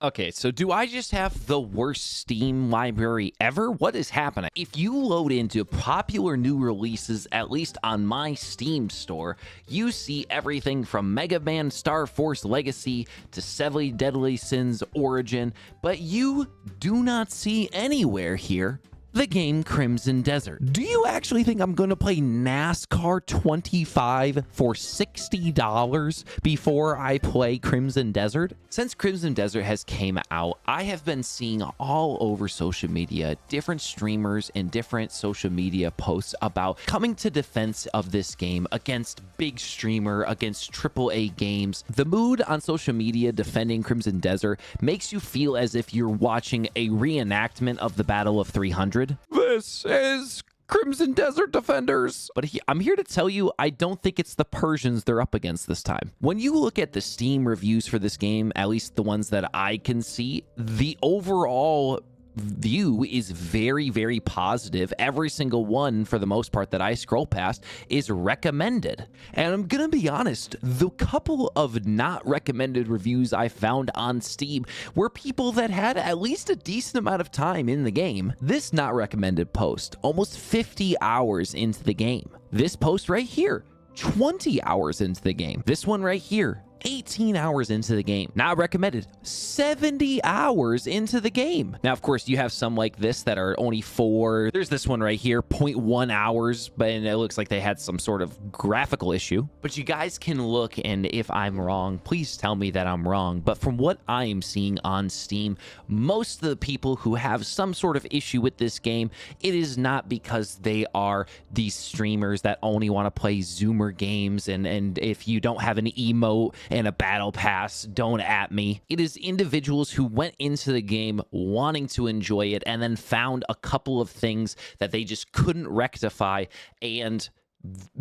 Okay, so do I just have the worst Steam library ever? What is happening? If you load into popular new releases, at least on my Steam store, you see everything from Mega Man Star Force Legacy to Seven Deadly Sins Origin, but you do not see anywhere here the game Crimson Desert. Do you actually think I'm going to play NASCAR 25 for $60 before I play Crimson Desert? Since Crimson Desert has came out, I have been seeing all over social media different streamers and different social media posts about coming to defense of this game against big streamer, against AAA games. The mood on social media defending Crimson Desert makes you feel as if you're watching a reenactment of the Battle of 300. This is Crimson Desert Defenders. But I'm here to tell you, I don't think it's the Persians they're up against this time. When you look at the Steam reviews for this game, at least the ones that I can see, the overall view is very, very positive. Every single one, for the most part, that I scroll past is recommended. And I'm gonna be honest, the couple of not recommended reviews I found on Steam were people that had at least a decent amount of time in the game. This not recommended post, almost 50 hours into the game. This post right here, 20 hours into the game. This one right here, 18 hours into the game. Not recommended, 70 hours into the game. Now, of course, you have some like this that are only 4. There's this one right here, 0.1 hours, but it looks like they had some sort of graphical issue. But you guys can look, and if I'm wrong, please tell me that I'm wrong. But from what I am seeing on Steam, most of the people who have some sort of issue with this game, it is not because they are these streamers that only want to play Zoomer games, and if you don't have an emote and a battle pass, don't at me. It is individuals who went into the game wanting to enjoy it and then found a couple of things that they just couldn't rectify, and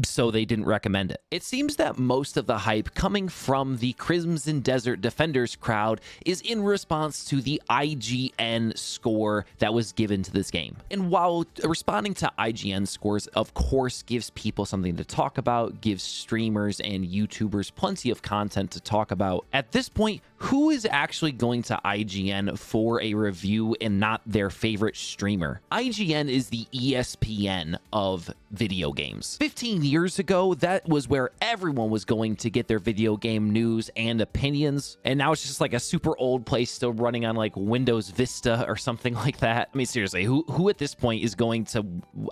so they didn't recommend it. It seems that most of the hype coming from the Crimson Desert Defenders crowd is in response to the IGN score that was given to this game. And while responding to IGN scores, of course, gives people something to talk about, gives streamers and YouTubers plenty of content to talk about, at this point, who is actually going to IGN for a review and not their favorite streamer? IGN is the ESPN of video games. 15 years ago, that was where everyone was going to get their video game news and opinions, and now it's just like a super old place still running on like Windows Vista or something like that. I mean, seriously, who at this point is going to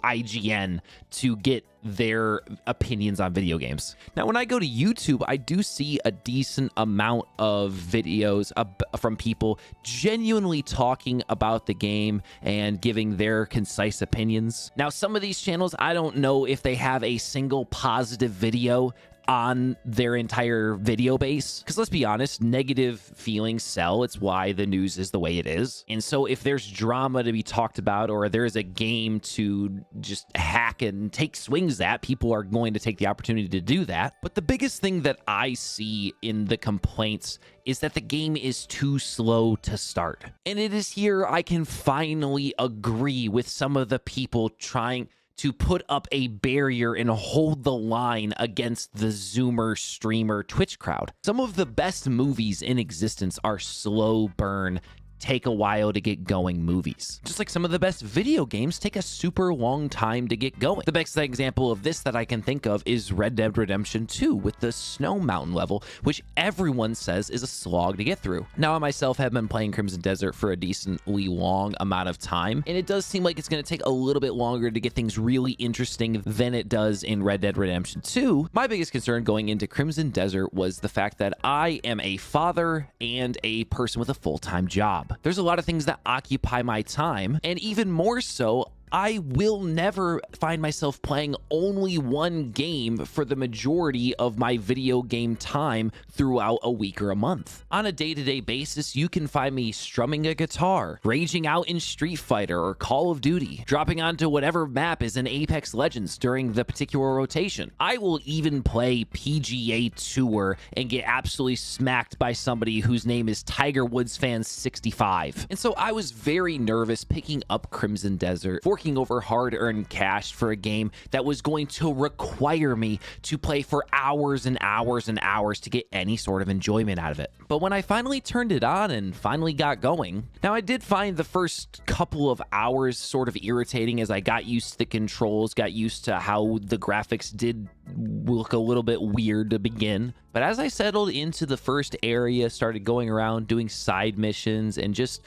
IGN to get their opinions on video games? Now, when I go to YouTube, I do see a decent amount of videos from people genuinely talking about the game and giving their concise opinions. Now, some of these channels, I don't know if they have a single positive video on their entire video base, because let's be honest, negative feelings sell. It's why the news is the way it is. And so if there's drama to be talked about, or there's a game to just hack and take swings at, people are going to take the opportunity to do that. But the biggest thing that I see in the complaints is that the game is too slow to start. And it is here I can finally agree with some of the people trying to put up a barrier and hold the line against the Zoomer streamer Twitch crowd. Some of the best movies in existence are slow burn, take a while to get going movies. Just like some of the best video games take a super long time to get going. The best example of this that I can think of is Red Dead Redemption 2 with the Snow Mountain level, which everyone says is a slog to get through. Now, I myself have been playing Crimson Desert for a decently long amount of time, and it does seem like it's going to take a little bit longer to get things really interesting than it does in Red Dead Redemption 2. My biggest concern going into Crimson Desert was the fact that I am a father and a person with a full-time job. There's a lot of things that occupy my time, and even more so, I will never find myself playing only one game for the majority of my video game time throughout a week or a month. On a day-to-day basis, you can find me strumming a guitar, raging out in Street Fighter or Call of Duty, dropping onto whatever map is in Apex Legends during the particular rotation. I will even play PGA Tour and get absolutely smacked by somebody whose name is Tiger Woods Fan 65. And so I was very nervous picking up Crimson Desert for forking over hard-earned cash for a game that was going to require me to play for hours and hours and hours to get any sort of enjoyment out of it. But when I finally turned it on and finally got going, now I did find the first couple of hours sort of irritating as I got used to the controls, got used to how the graphics did look a little bit weird to begin. But as I settled into the first area, started going around doing side missions, and just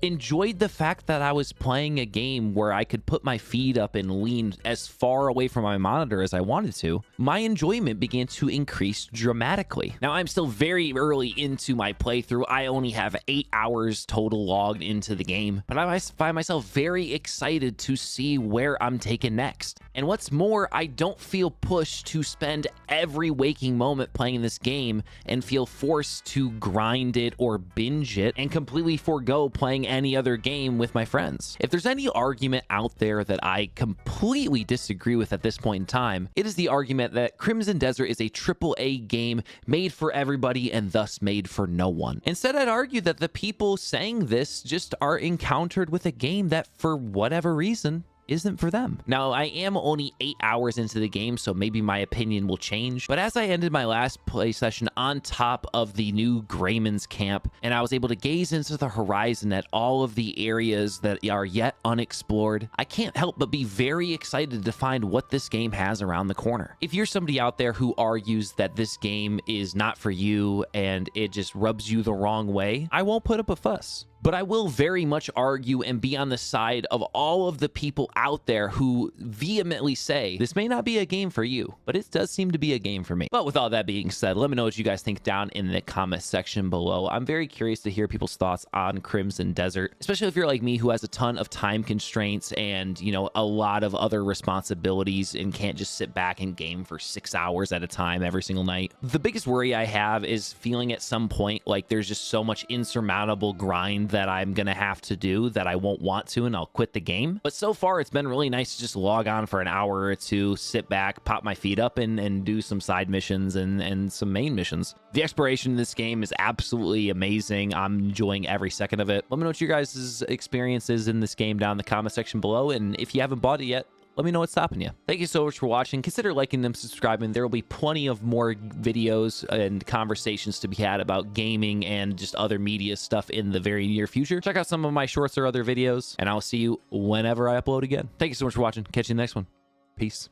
enjoyed the fact that I was playing a game where I could put my feet up and lean as far away from my monitor as I wanted to, my enjoyment began to increase dramatically. Now, I'm still very early into my playthrough. I only have 8 hours total logged into the game, but I find myself very excited to see where I'm taken next. And what's more, I don't feel pushed to spend every waking moment playing this game and feel forced to grind it or binge it and completely forego playing any other game with my friends. If there's any argument out there that I completely disagree with at this point in time, it is the argument that Crimson Desert is a AAA game made for everybody and thus made for no one. Instead, I'd argue that the people saying this just are encountered with a game that, for whatever reason, isn't for them. Now, I am only 8 hours into the game, so maybe my opinion will change, but as I ended my last play session on top of the new Greyman's camp, and I was able to gaze into the horizon at all of the areas that are yet unexplored, I can't help but be very excited to find what this game has around the corner. If you're somebody out there who argues that this game is not for you and it just rubs you the wrong way, I won't put up a fuss. But I will very much argue and be on the side of all of the people out there who vehemently say, this may not be a game for you, but it does seem to be a game for me. But with all that being said, let me know what you guys think down in the comment section below. I'm very curious to hear people's thoughts on Crimson Desert, especially if you're like me who has a ton of time constraints and, you know, a lot of other responsibilities and can't just sit back and game for 6 hours at a time every single night. The biggest worry I have is feeling at some point like there's just so much insurmountable grind that I'm gonna have to do that I won't want to, and I'll quit the game. But so far, it's been really nice to just log on for an hour or two, sit back, pop my feet up, and do some side missions and some main missions. The exploration in this game is absolutely amazing. I'm enjoying every second of it. Let me know what your guys' experience is in this game down in the comment section below, and if you haven't bought it yet, let me know what's stopping you. Thank you so much for watching. Consider liking and subscribing. There will be plenty of more videos and conversations to be had about gaming and just other media stuff in the very near future. Check out some of my shorts or other videos, and I'll see you whenever I upload again. Thank you so much for watching. Catch you in the next one. Peace.